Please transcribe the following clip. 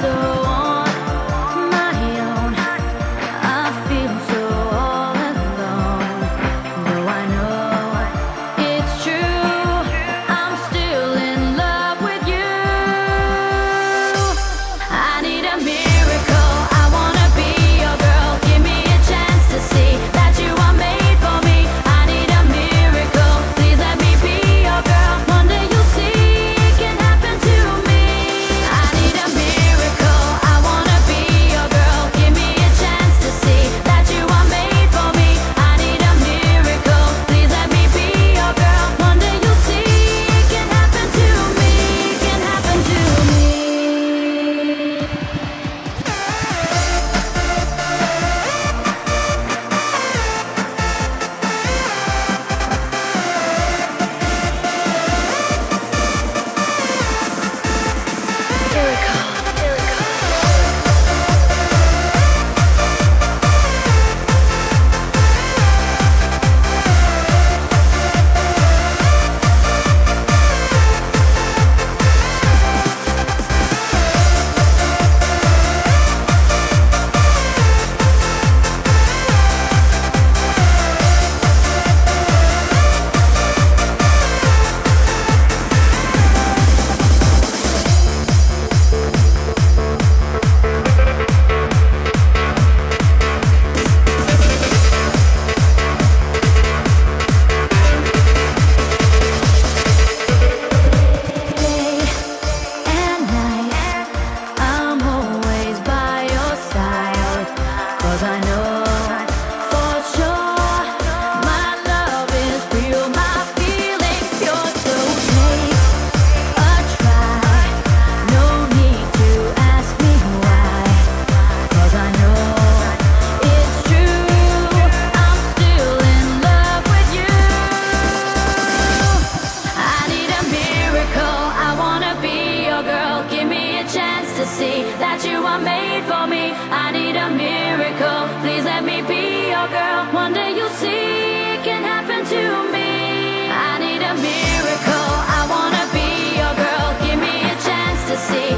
so on my own. I feel so all alone. Though I know it's true, I'm still in love with you. I need a miracle. I wanna be your girl. Give me a chance to see that you are made for me. I need a miracle. Please let me be your girl. One day you'll see it can happen to me. I need a miracle. I wanna be your girl. Give me a chance to see that you are made for me. I need a miracle. Please let me be your girl. One day you'll see it can happen to me. Can happen to me. And night, I'm always by your side. 'Cause I know for sure my love is real, my feelings pure. So take a try, no need to ask me why. 'Cause I know it's true, I'm still in love with you. I need a miracle. I wanna be your girl. Give me a chance to see that you are made for me. I need a miracle. Please let me be your girl. One day you'll see it can happen to me. I need a miracle. I wanna be your girl. Give me a chance to see